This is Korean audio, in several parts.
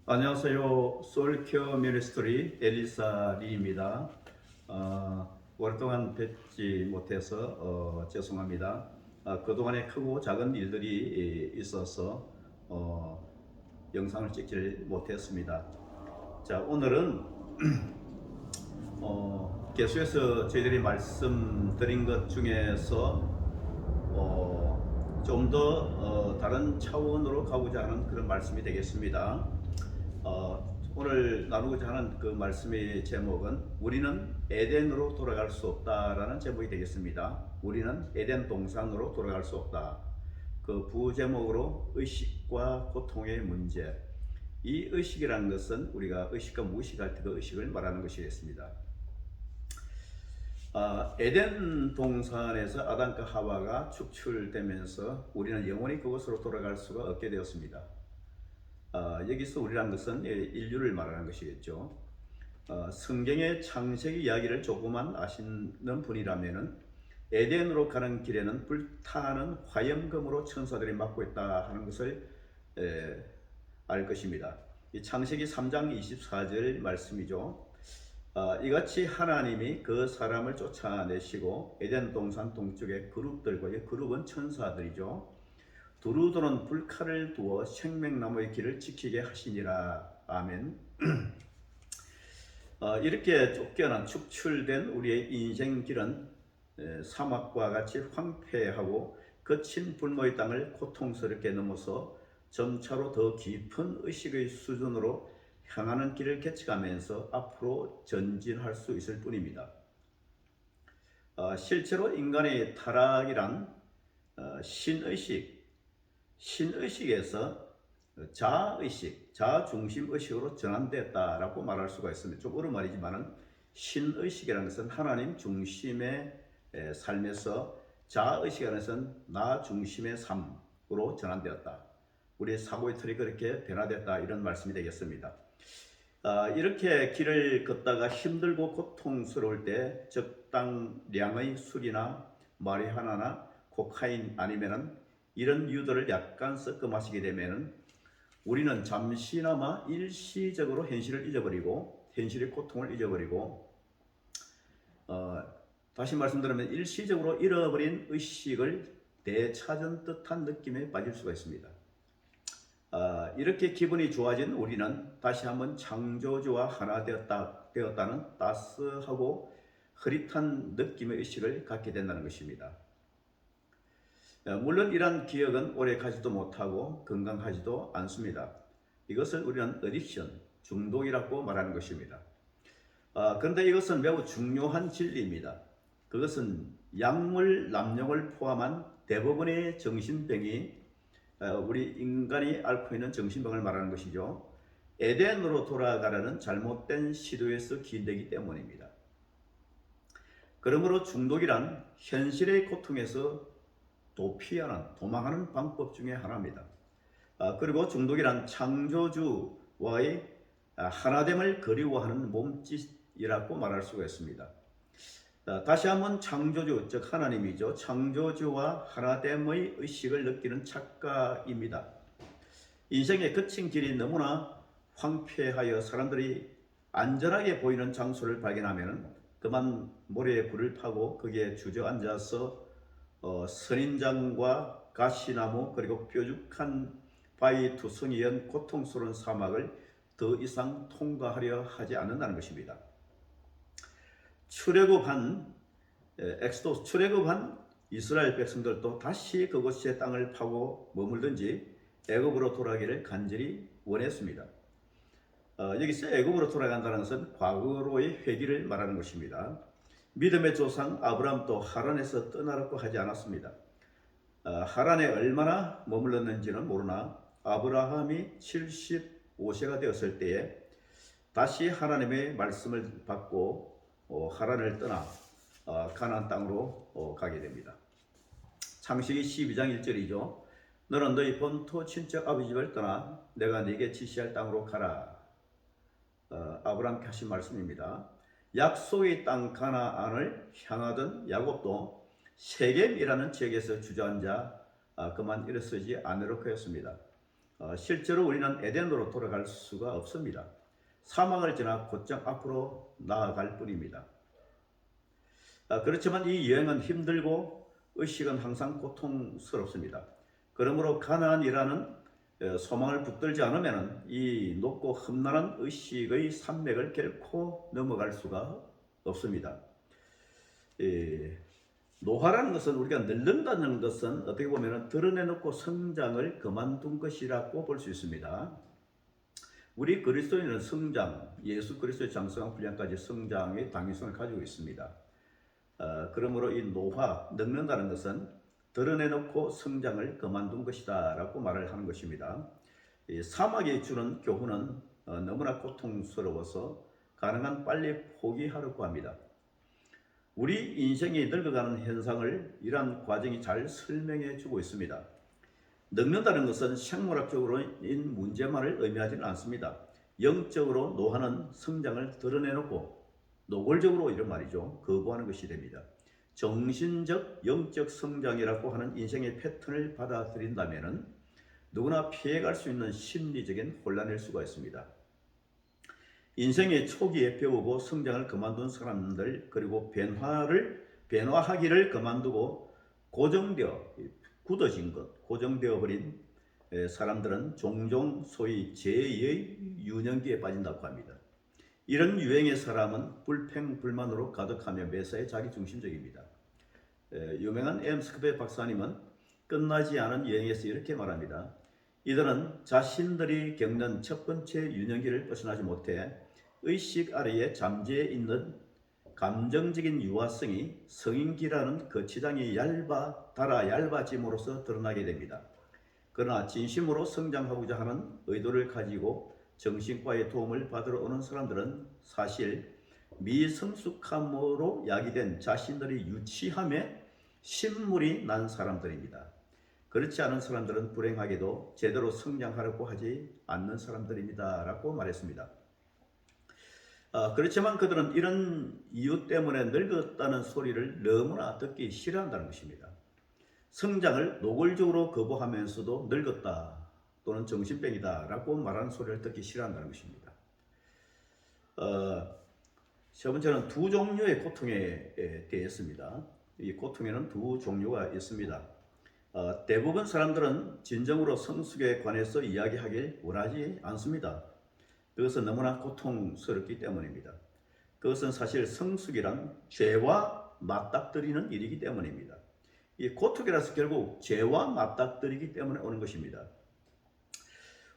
안녕하세요. 소울케어 미니스트리 엘리사 리입니다. 오랫동안 뵙지 못해서 죄송합니다. 그동안에 크고 작은 일들이 있어서 어, 영상을 찍질 못했습니다. 자, 오늘은 계속해서 저희들이 말씀드린 것 중에서 좀 더 다른 차원으로 가고자 하는 그런 말씀이 되겠습니다. 오늘 나누고자 하는 그 말씀의 제목은 우리는 에덴으로 돌아갈 수 없다라는 제목이 되겠습니다. 우리는 에덴 동산으로 돌아갈 수 없다. 그 부제목으로 의식과 고통의 문제. 이 의식이라는 것은 우리가 의식과 무의식할 때 그 의식을 말하는 것이겠습니다. 에덴 동산에서 아담과 하와가 축출되면서 우리는 영원히 그곳으로 돌아갈 수가 없게 되었습니다. 여기서 우리란 것은 인류를 말하는 것이겠죠. 성경의 창세기 이야기를 조금만 아시는 분이라면 에덴으로 가는 길에는 불타는 화염검으로 천사들이 막고 있다 하는 것을 알 것입니다. 이 창세기 3장 24절 말씀이죠. 이같이 하나님이 그 사람을 쫓아내시고 에덴 동산 동쪽에 그룹들과, 이 그룹은 천사들이죠. 두루도는 불칼을 두어 생명나무의 길을 지키게 하시니라. 아멘. 이렇게 쫓겨난 축출된 우리의 인생길은 사막과 같이 황폐하고 거친 불모의 땅을 고통스럽게 넘어서 점차로 더 깊은 의식의 수준으로 향하는 길을 개척하면서 앞으로 전진할 수 있을 뿐입니다. 실제로 인간의 타락이란 신의식에서 자의식, 자중심의식으로 전환됐다라고 말할 수가 있습니다. 좀 어려운 말이지만 신의식이라는 것은 하나님 중심의 삶에서, 자의식이라는 것은 나 중심의 삶으로 전환되었다. 우리의 사고의 틀이 그렇게 변화됐다, 이런 말씀이 되겠습니다. 이렇게 길을 걷다가 힘들고 고통스러울 때 적당량의 술이나 마리화나나 코카인 아니면은 이런 유도를 약간 섞어 마시게 되면은 우리는 잠시나마 일시적으로 현실을 잊어버리고, 현실의 고통을 잊어버리고, 다시 말씀드리면 일시적으로 잃어버린 의식을 되찾은 듯한 느낌에 빠질 수가 있습니다. 이렇게 기분이 좋아진 우리는 다시 한번 창조주와 하나 되었다는 따스하고 흐릿한 느낌의 의식을 갖게 된다는 것입니다. 물론 이러한 기억은 오래 가지도 못하고 건강하지도 않습니다. 이것을 우리는 어딕션, 중독이라고 말하는 것입니다. 그런데 이것은 매우 중요한 진리입니다. 그것은 약물 남용을 포함한 대부분의 정신병이, 우리 인간이 앓고 있는 정신병을 말하는 것이죠. 에덴으로 돌아가려는 잘못된 시도에서 기인되기 때문입니다. 그러므로 중독이란 현실의 고통에서 도망하는 방법 중에 하나입니다. 그리고 중독이란 창조주와의 하나됨을 그리워하는 몸짓이라고 말할 수가 있습니다. 다시 한번 창조주, 즉 하나님이죠. 창조주와 하나됨의 의식을 느끼는 착각입니다. 인생의 거친 길이 너무나 황폐하여 사람들이 안전하게 보이는 장소를 발견하면 그만 모래에 불을 타고 거기에 주저앉아서 선인장과 가시나무 그리고 뾰족한 바위 투성이 연 고통스러운 사막을 더 이상 통과하려 하지 않는다는 것입니다. 출애굽한 이스라엘 백성들도 다시 그곳의 땅을 파고 머물든지 애굽으로 돌아가기를 간절히 원했습니다. 여기서 애굽으로 돌아간다는 것은 과거로의 회귀를 말하는 것입니다. 믿음의 조상 아브라함도 하란에서 떠나라고 하지 않았습니다. 하란에 얼마나 머물렀는지는 모르나 아브라함이 75세가 되었을 때에 다시 하나님의 말씀을 받고 하란을 떠나 가나안 땅으로 가게 됩니다. 창세기 12장 1절이죠. 너는 너희 본토 친척 아버지 집을 떠나 내가 네게 지시할 땅으로 가라. 아브라함께 하신 말씀입니다. 약속의 땅 가나안을 향하던 야곱도 세겜이라는 지역에서 주저앉아 그만 일어서지 않으려고 했습니다. 실제로 우리는 에덴으로 돌아갈 수가 없습니다. 사망을 지나 곧장 앞으로 나아갈 뿐입니다. 그렇지만 이 여행은 힘들고 의식은 항상 고통스럽습니다. 그러므로 가나안이라는 소망을 붙들지 않으면 이 높고 험난한 의식의 산맥을 결코 넘어갈 수가 없습니다. 노화라는 것은 우리가 늙는다는 것은 어떻게 보면 드러내놓고 성장을 그만둔 것이라고 볼 수 있습니다. 우리 그리스도인은 성장, 예수 그리스도의 장성한 분량까지 성장의 당위성을 가지고 있습니다. 그러므로 이 노화, 늙는다는 것은 드러내놓고 성장을 그만둔 것이다 라고 말을 하는 것입니다. 이 사막이 주는 교훈은 너무나 고통스러워서 가능한 빨리 포기하려고 합니다. 우리 인생이 늙어가는 현상을 이러한 과정이 잘 설명해 주고 있습니다. 늙는다는 것은 생물학적으로인 문제만을 의미하지는 않습니다. 영적으로 노화는 성장을 드러내놓고 노골적으로 이런 말이죠. 거부하는 것이 됩니다. 정신적, 영적 성장이라고 하는 인생의 패턴을 받아들인다면 누구나 피해갈 수 있는 심리적인 혼란일 수가 있습니다. 인생의 초기에 배우고 성장을 그만둔 사람들, 그리고 변화하기를 그만두고 굳어진 것, 고정되어 버린 사람들은 종종 소위 제2의 유년기에 빠진다고 합니다. 이런 유행의 사람은 불평불만으로 가득하며 매사에 자기중심적입니다. 유명한 엠스크베 박사님은 끝나지 않은 여행에서 이렇게 말합니다. 이들은 자신들이 겪는 첫 번째 유년기를 벗어나지 못해 의식 아래에 잠재해 있는 감정적인 유화성이 성인기라는 거치장이 얇아짐으로써 드러나게 됩니다. 그러나 진심으로 성장하고자 하는 의도를 가지고 정신과의 도움을 받으러 오는 사람들은 사실 미성숙함으로 야기된 자신들의 유치함에 신물이 난 사람들입니다. 그렇지 않은 사람들은 불행하게도 제대로 성장하려고 하지 않는 사람들입니다 라고 말했습니다. 그렇지만 그들은 이런 이유 때문에 늙었다는 소리를 너무나 듣기 싫어한다는 것입니다. 성장을 노골적으로 거부하면서도 늙었다 또는 정신병이다 라고 말하는 소리를 듣기 싫어한다는 것입니다. 세 번째는 두 종류의 고통에 대했습니다. 이 고통에는 두 종류가 있습니다. 대부분 사람들은 진정으로 성숙에 관해서 이야기하길 원하지 않습니다. 그것은 너무나 고통스럽기 때문입니다. 그것은 사실 성숙이란 죄와 맞닥뜨리는 일이기 때문입니다. 이 고통이라서 결국 죄와 맞닥뜨리기 때문에 오는 것입니다.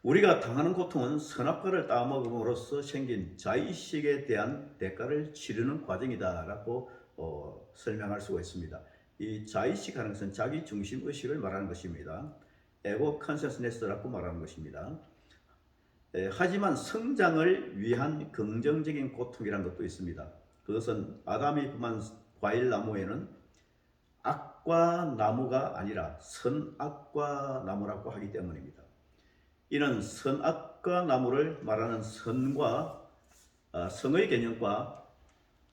우리가 당하는 고통은 선악과를 따먹음으로써 생긴 자의식에 대한 대가를 치르는 과정이다 라고 설명할 수가 있습니다. 이 자의식 하는 것은 자기중심 의식을 말하는 것입니다. 에고 컨셔스네스라고 말하는 것입니다. 하지만 성장을 위한 긍정적인 고통이라는 것도 있습니다. 그것은 아담이 범한 과일나무에는 악과 나무가 아니라 선악과 나무라고 하기 때문입니다. 이는 선악과 나무를 말하는 성의 개념과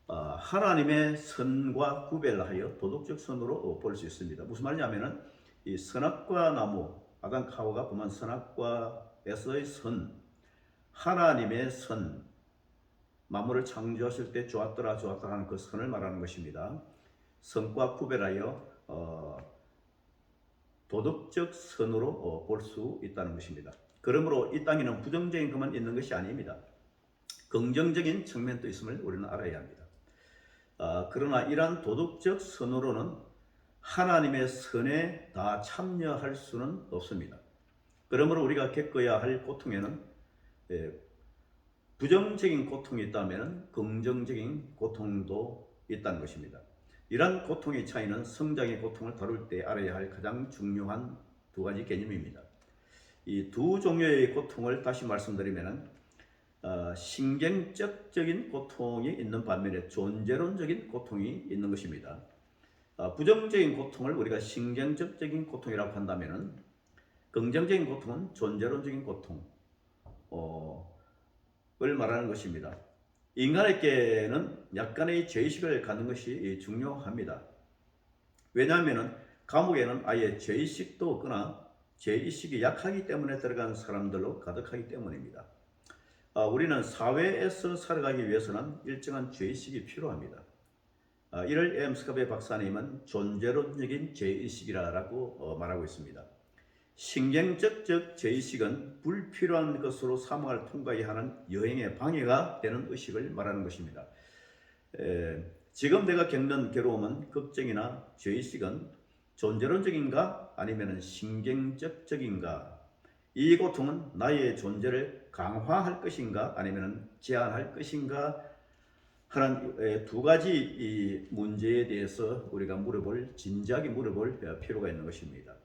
하나님의 선과 구별하여 도덕적 선으로 볼 수 있습니다. 무슨 말이냐면은 이 선악과 나무, 아담 하와가 범한 선악과에서의 선, 하나님의 선, 만물을 창조하실 때 좋았더라 하는 그 선을 말하는 것입니다. 선과 구별하여 도덕적 선으로 볼 수 있다는 것입니다. 그러므로 이 땅에는 부정적인 것만 있는 것이 아닙니다. 긍정적인 측면도 있음을 우리는 알아야 합니다. 그러나 이러한 도덕적 선으로는 하나님의 선에 다 참여할 수는 없습니다. 그러므로 우리가 겪어야 할 고통에는 부정적인 고통이 있다면 긍정적인 고통도 있다는 것입니다. 이러한 고통의 차이는 성장의 고통을 다룰 때 알아야 할 가장 중요한 두 가지 개념입니다. 이 두 종류의 고통을 다시 말씀드리면 신경적인 고통이 있는 반면에 존재론적인 고통이 있는 것입니다. 부정적인 고통을 우리가 신경적인 고통이라고 한다면 긍정적인 고통은 존재론적인 고통을 말하는 것입니다. 인간에게는 약간의 죄의식을 갖는 것이 중요합니다. 왜냐하면 감옥에는 아예 죄의식도 없거나 죄의식이 약하기 때문에 들어간 사람들로 가득하기 때문입니다. 우리는 사회에서 살아가기 위해서는 일정한 죄의식이 필요합니다. 이를 엠스카베 박사님은 존재론적인 죄의식이라고 말하고 있습니다. 신경적 죄의식은 불필요한 것으로 사망을 통과해야 하는 여행의 방해가 되는 의식을 말하는 것입니다. 지금 내가 겪는 괴로움은 걱정이나 죄의식은 존재론적인가 아니면 신경적인가? 이 고통은 나의 존재를 강화할 것인가 아니면 제한할 것인가 하는 두 가지 이 문제에 대해서 우리가 진지하게 물어볼 필요가 있는 것입니다.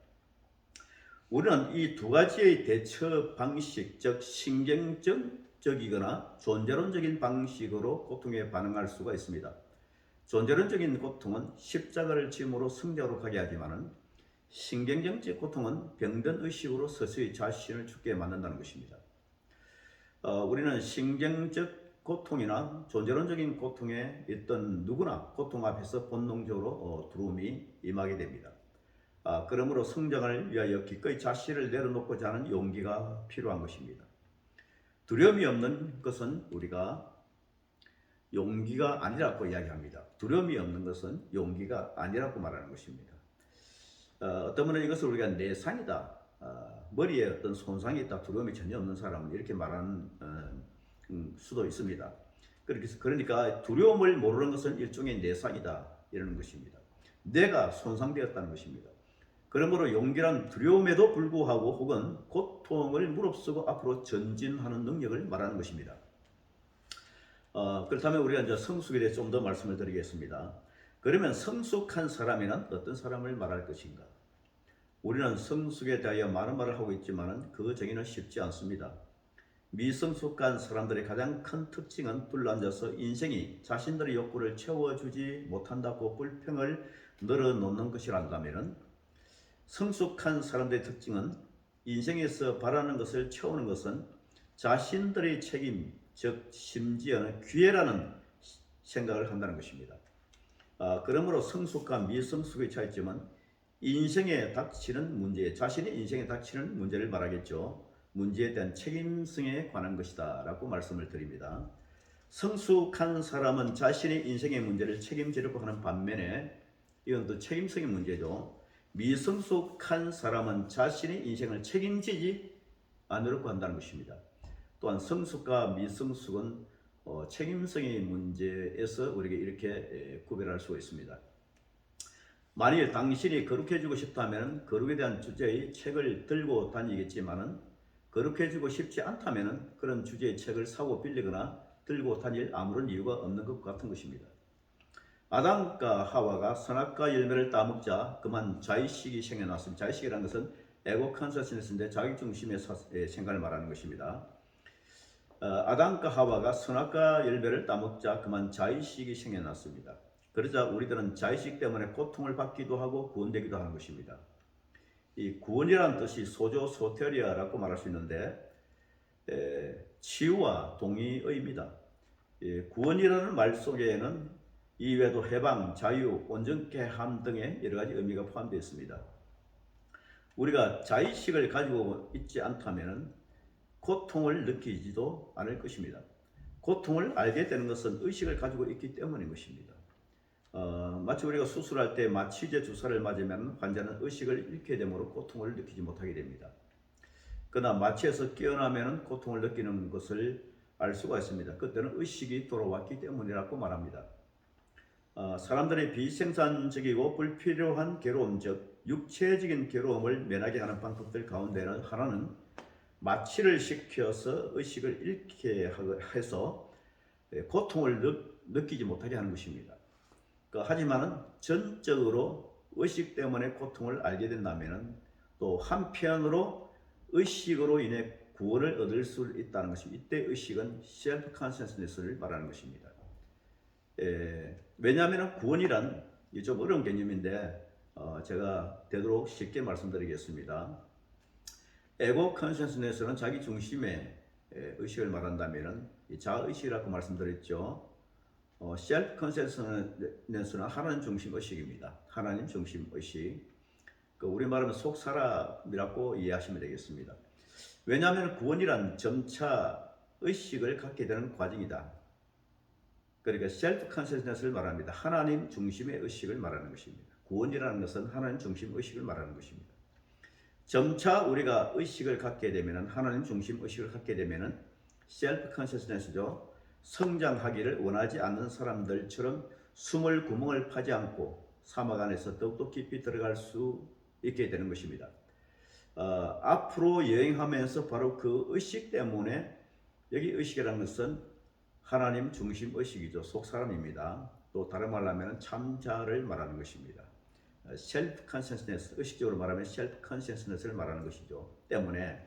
우리는 이 두 가지의 대처 방식, 즉 신경적이거나 존재론적인 방식으로 고통에 반응할 수가 있습니다. 존재론적인 고통은 십자가를 짐으로 승자로 가게 하지만은 신경적 고통은 병든 의식으로 서서히 자신을 죽게 만든다는 것입니다. 우리는 신경적 고통이나 존재론적인 고통에 있던 누구나 고통 앞에서 본능적으로 두려움이 임하게 됩니다. 그러므로 성장을 위하여 기꺼이 자신을 내려놓고자 하는 용기가 필요한 것입니다. 두려움이 없는 것은 우리가 용기가 아니라고 이야기합니다. 두려움이 없는 것은 용기가 아니라고 말하는 것입니다. 어떤 분은 이것을 우리가 내상이다, 머리에 어떤 손상이 있다, 두려움이 전혀 없는 사람은 이렇게 말하는 수도 있습니다. 그러니까 두려움을 모르는 것은 일종의 내상이다 이러는 것입니다. 내가 손상되었다는 것입니다. 그러므로 용기란 두려움에도 불구하고 혹은 고통을 무릅쓰고 앞으로 전진하는 능력을 말하는 것입니다. 그렇다면 우리가 이제 성숙에 대해 좀 더 말씀을 드리겠습니다. 그러면 성숙한 사람이란 어떤 사람을 말할 것인가? 우리는 성숙에 대하여 많은 말을 하고 있지만 그 정의는 쉽지 않습니다. 미성숙한 사람들의 가장 큰 특징은 둘러앉아서 인생이 자신들의 욕구를 채워주지 못한다고 불평을 늘어놓는 것이란다면, 성숙한 사람들의 특징은 인생에서 바라는 것을 채우는 것은 자신들의 책임, 즉 심지어는 기회라는 생각을 한다는 것입니다. 그러므로 성숙과 미성숙의 차이점은 인생에 닥치는 문제, 자신의 인생에 닥치는 문제를 말하겠죠. 문제에 대한 책임성에 관한 것이다 라고 말씀을 드립니다. 성숙한 사람은 자신의 인생의 문제를 책임지려고 하는 반면에 이건 또 책임성의 문제죠. 미성숙한 사람은 자신의 인생을 책임지지 않으려고 한다는 것입니다. 또한 성숙과 미성숙은 책임성의 문제에서 우리에게 이렇게 구별할 수가 있습니다. 만일 당신이 거룩해지고 싶다면 거룩에 대한 주제의 책을 들고 다니겠지만은, 거룩해지고 싶지 않다면 그런 주제의 책을 사고 빌리거나 들고 다닐 아무런 이유가 없는 것 같은 것입니다. 아담과 하와가 선악과 열매를 따먹자 그만 자의식이 생겨났습니다. 자의식이라는 것은 에고 컨셔스너스인데 자기중심의 생각을 말하는 것입니다. 아담과 하와가 선악과 열매를 따먹자 그만 자의식이 생겨났습니다. 그러자 우리들은 자의식 때문에 고통을 받기도 하고 구원되기도 하는 것입니다. 이 구원이라는 뜻이 소조 소테리아라고 말할 수 있는데 치유와 동의어입니다. 구원이라는 말 속에는 이외에도 해방, 자유, 온전케 함 등의 여러 가지 의미가 포함되어 있습니다. 우리가 자의식을 가지고 있지 않다면 고통을 느끼지도 않을 것입니다. 고통을 알게 되는 것은 의식을 가지고 있기 때문인 것입니다. 마치 우리가 수술할 때 마취제 주사를 맞으면 환자는 의식을 잃게 되므로 고통을 느끼지 못하게 됩니다. 그러나 마취에서 깨어나면 고통을 느끼는 것을 알 수가 있습니다. 그때는 의식이 돌아왔기 때문이라고 말합니다. 사람들의 비생산적이고 불필요한 괴로움, 즉 육체적인 괴로움을 면하게 하는 방법들 가운데는 하나는 마취를 시켜서 의식을 잃게 해서 고통을 느끼지 못하게 하는 것입니다. 하지만 전적으로 의식 때문에 고통을 알게 된다면 또 한편으로 의식으로 인해 구원을 얻을 수 있다는 것입니다. 이때 의식은 셀프 컨셔스너스를 말하는 것입니다. 왜냐하면 구원이란 좀 어려운 개념인데 제가 되도록 쉽게 말씀드리겠습니다. 에고 컨셔스너스는 자기 중심의 의식을 말한다면 자의식이라고 말씀드렸죠. 셀프 컨셔스너스는 하나님 중심 의식입니다. 하나님 중심 의식. 우리 말하면 속 사람이라고 이해하시면 되겠습니다. 왜냐하면 구원이란 점차 의식을 갖게 되는 과정이다. 그러니까 셀프 컨셔스너스를 말합니다. 하나님 중심의 의식을 말하는 것입니다. 구원이라는 것은 하나님 중심 의식을 말하는 것입니다. 점차 우리가 의식을 갖게 되면 하나님 중심 의식을 갖게 되면 셀프 컨셔스너스죠. 성장하기를 원하지 않는 사람들처럼 숨을 구멍을 파지 않고 사막 안에서 더욱더 깊이 들어갈 수 있게 되는 것입니다. 앞으로 여행하면서 바로 그 의식 때문에 여기 의식이라는 것은 하나님 중심 의식이죠. 속 사람입니다. 또 다른 말로 하면 참자를 말하는 것입니다. 셀프 컨셔스너스, 의식적으로 말하면 셀프 컨셔스너스를 말하는 것이죠. 때문에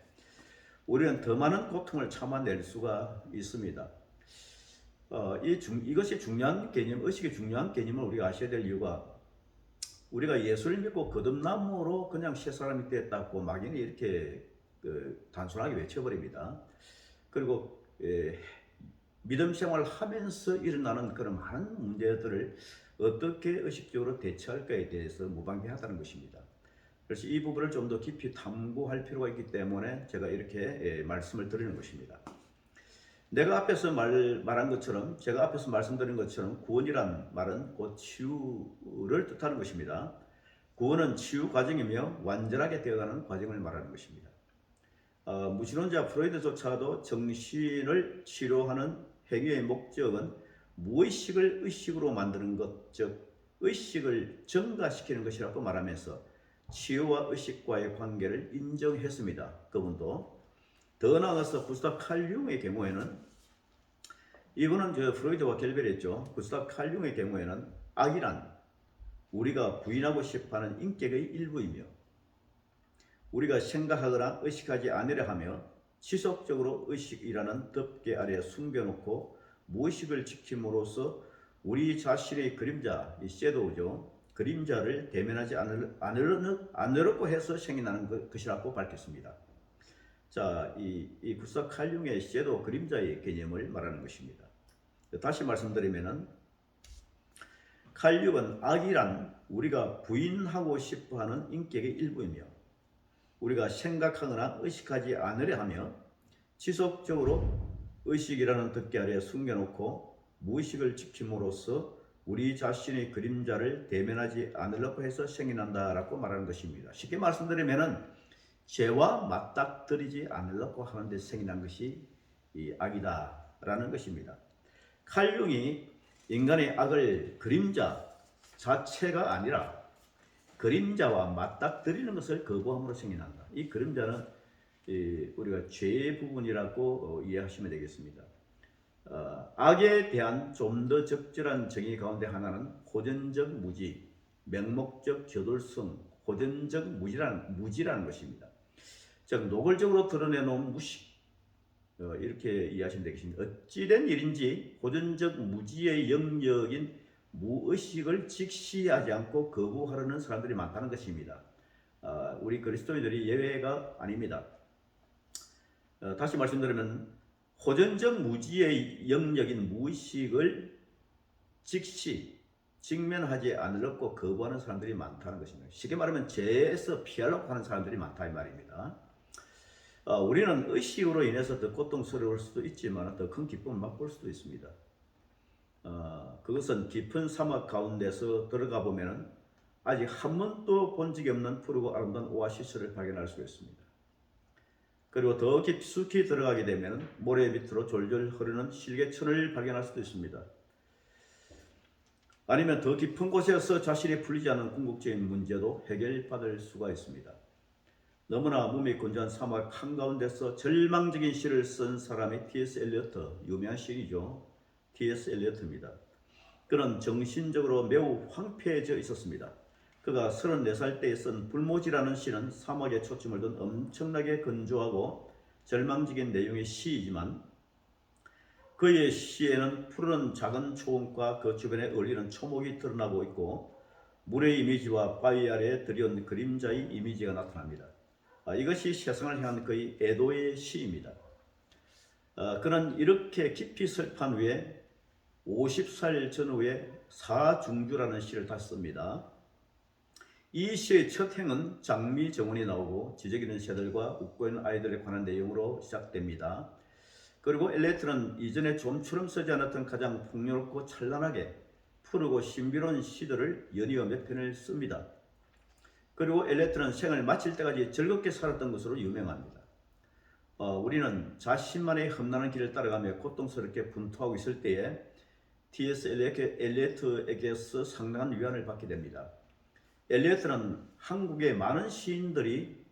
우리는 더 많은 고통을 참아낼 수가 있습니다. 이것이 중요한 개념, 의식이 중요한 개념을 우리가 아셔야 될 이유가 우리가 예수를 믿고 거듭남으로 그냥 새 사람이 되었다고 막연히 이렇게 단순하게 외쳐버립니다. 그리고 믿음 생활을 하면서 일어나는 그런 많은 문제들을 어떻게 의식적으로 대처할까에 대해서 무방비하다는 것입니다. 그래서 이 부분을 좀 더 깊이 탐구할 필요가 있기 때문에 제가 이렇게 말씀을 드리는 것입니다. 내가 앞에서 말한 것처럼, 제가 앞에서 말씀드린 것처럼 구원이란 말은 곧 치유를 뜻하는 것입니다. 구원은 치유 과정이며 완전하게 되어가는 과정을 말하는 것입니다. 무신론자 프로이드조차도 정신을 치료하는 행위의 목적은 무의식을 의식으로 만드는 것, 즉 의식을 증가시키는 것이라고 말하면서 치유와 의식과의 관계를 인정했습니다. 그분도. 더 나아가서 구스타프 칼 융의 경우에는, 이분은 프로이드와 결별했죠. 구스타프 칼 융의 경우에는 악이란 우리가 부인하고 싶어하는 인격의 일부이며 우리가 생각하거나 의식하지 않으려 하며 지속적으로 의식이라는 덮개 아래 숨겨놓고 무의식을 지킴으로써 우리 자신의 그림자, 이 섀도우죠. 그림자를 대면하지 않으려고 해서 생겨나는 것이라고 밝혔습니다. 자, 이 구스타프 칼 융의 섀도우 그림자의 개념을 말하는 것입니다. 다시 말씀드리면은 칼 융은 악이란 우리가 부인하고 싶어하는 인격의 일부이며 우리가 생각하거나 의식하지 않으려 하며 지속적으로 의식이라는 덮개 아래 숨겨놓고 무의식을 지킴으로써 우리 자신의 그림자를 대면하지 않으려고 해서 생겨난다라고 말하는 것입니다. 쉽게 말씀드리면은 죄와 맞닥뜨리지 않으려고 하는 데 생겨난 것이 이 악이다라는 것입니다. 칼 융이 인간의 악을 그림자 자체가 아니라 그림자와 맞닥뜨리는 것을 거부함으로 생겨난다. 이 그림자는 우리가 죄의 부분이라고 이해하시면 되겠습니다. 악에 대한 좀 더 적절한 정의 가운데 하나는 호전적 무지, 맹목적 저돌성, 호전적 무지라는 것입니다. 즉 노골적으로 드러내놓은 무식, 이렇게 이해하시면 되겠습니다. 어찌된 일인지 호전적 무지의 영역인 무의식을 직시하지 않고 거부하려는 사람들이 많다는 것입니다. 우리 그리스도인들이 예외가 아닙니다. 다시 말씀드리면 호전적 무지의 영역인 무의식을 직면하지 않으려고 거부하는 사람들이 많다는 것입니다. 쉽게 말하면 죄에서 피하려고 하는 사람들이 많다 이 말입니다. 우리는 의식으로 인해서 더 고통스러울 수도 있지만 더 큰 기쁨을 맛볼 수도 있습니다. 그것은 깊은 사막 가운데서 들어가 보면은 아직 한 번도 본 적이 없는 푸르고 아름다운 오아시스를 발견할 수 있습니다. 그리고 더 깊숙이 들어가게 되면 모래 밑으로 졸졸 흐르는 실개천을 발견할 수도 있습니다. 아니면 더 깊은 곳에서 자신이 풀리지 않은 궁극적인 문제도 해결받을 수가 있습니다. 너무나 몸이 건조한 사막 한가운데서 절망적인 시를 쓴 사람이 T.S. 엘리어트, 유명한 시인이죠. T.S. 엘리어트입니다. 그는 정신적으로 매우 황폐해져 있었습니다. 그가 34살 때에 쓴 불모지라는 시는 사막에 초점을 둔 엄청나게 건조하고 절망적인 내용의 시이지만 그의 시에는 푸른 작은 초원과 그 주변에 어울리는 초목이 드러나고 있고 물의 이미지와 바위 아래에 드리운 그림자의 이미지가 나타납니다. 이것이 세상을 향한 그의 애도의 시입니다. 그는 이렇게 깊이 슬픈 후에 50살 전후에 사중주라는 시를 다시 씁니다. 이 시의 첫 행은 장미 정원이 나오고 지저귀 있는 새들과 웃고 있는 아이들에 관한 내용으로 시작됩니다. 그리고 엘리어트는 이전에 좀처럼 쓰지 않았던 가장 풍요롭고 찬란하게 푸르고 신비로운 시들을 연이어 몇 편을 씁니다. 그리고 엘리어트는 생을 마칠 때까지 즐겁게 살았던 것으로 유명합니다. 우리는 자신만의 험난한 길을 따라가며 고통스럽게 분투하고 있을 때에 T.S. 엘리어트에게서 상당한 위안을 받게 됩니다. 엘리어트는 한국의 많은 시인들이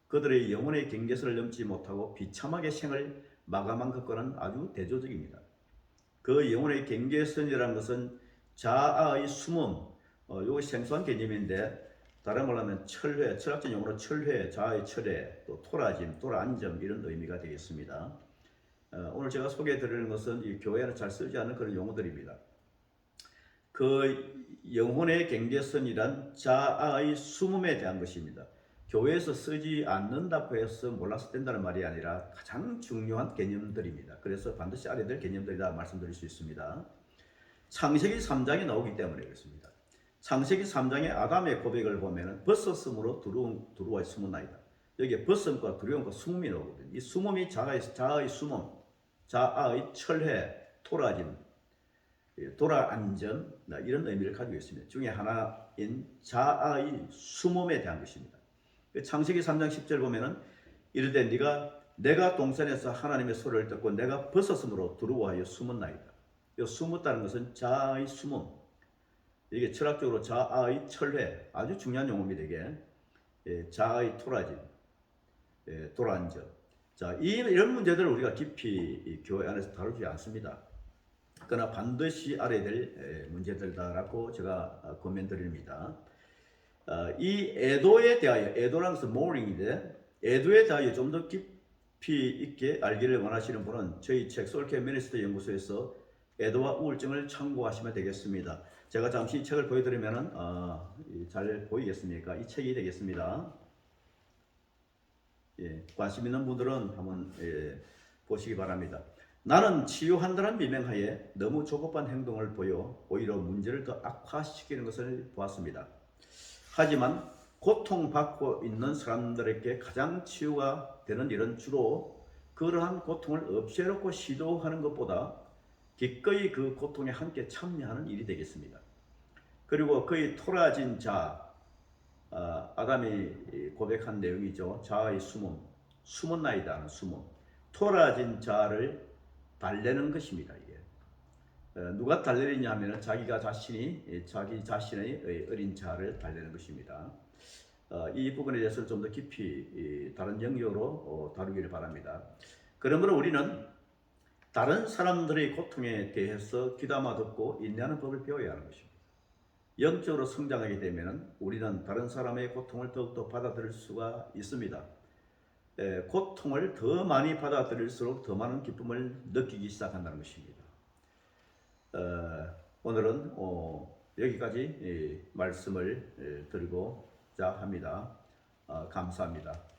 그들의 영혼의 경계선을 넘지 못하고 비참하게 생을 마감한 것과는 아주 대조적입니다. 그 영혼의 경계선이라는 것은 자아의 숨음, 이것이 생소한 개념인데 다른 말로 하면 철회, 철학적 용어로 철회, 자아의 철회, 또 토라짐, 토라안점 이런 의미가 되겠습니다. 오늘 제가 소개해 드리는 것은 이 교회에는 잘 쓰지 않는 그런 용어들입니다. 그 영혼의 경계선이란 자아의 숨음에 대한 것입니다. 교회에서 쓰지 않는다고 해서 몰라서 된다는 말이 아니라 가장 중요한 개념들입니다. 그래서 반드시 알아야 될 개념들이다 말씀드릴 수 있습니다. 창세기 3장에 나오기 때문에 그렇습니다. 창세기 3장의 아담의 고백을 보면 벗었음으로 두루와 숨은나이다. 여기에 벗음과 두려움과 숨음이 나오거든요. 이 숨음이 자아의 숨음, 자아의 철회, 토라짐, 도라안전 이런 의미를 가지고 있습니다. 중에 하나인 자아의 숨음에 대한 것입니다. 창세기 3장 10절 보면은 이르되 내가 동산에서 하나님의 소리를 듣고 내가 벗었으므로 두루와하여 숨었나이다. 이 숨었다는 것은 자아의 숨음. 이게 철학적으로 자아의 철회, 아주 중요한 용어입니다. 이게 자아의 토라짐, 도라안전. 자, 이런 문제들을 우리가 깊이 교회 안에서 다루지 않습니다. 그러나 반드시 알아야 될 문제들이다라고 제가 권면드립니다. 이 애도에 대하여, 애도라는 것은 mourning인데 애도에 대하여 좀 더 깊이 있게 알기를 원하시는 분은 저희 책 솔케 미니스터 연구소에서 애도와 우울증을 참고하시면 되겠습니다. 제가 잠시 이 책을 보여드리면 잘 보이겠습니까? 이 책이 되겠습니다. 관심 있는 분들은 한번 보시기 바랍니다. 나는 치유한다는 미명하에 너무 조급한 행동을 보여 오히려 문제를 더 악화시키는 것을 보았습니다. 하지만 고통받고 있는 사람들에게 가장 치유가 되는 일은 주로 그러한 고통을 없애놓고 시도하는 것보다 기꺼이 그 고통에 함께 참여하는 일이 되겠습니다. 그리고 그의 토라진 자, 아담이 고백한 내용이죠. 자아의 숨음, 숨은 나이다는 숨음. 토라진 자를 달래는 것입니다. 이게 누가 달래느냐 하면 자기 자신의 어린 자를 달래는 것입니다. 이 부분에 대해서 좀 더 깊이 다른 영역으로 다루기를 바랍니다. 그러므로 우리는 다른 사람들의 고통에 대해서 귀담아 듣고 인내하는 법을 배워야 하는 것입니다. 영적으로 성장하게 되면 우리는 다른 사람의 고통을 더욱더 받아들일 수가 있습니다. 고통을 더 많이 받아들일수록 더 많은 기쁨을 느끼기 시작한다는 것입니다. 오늘은 여기까지 말씀을 드리고자 합니다. 감사합니다.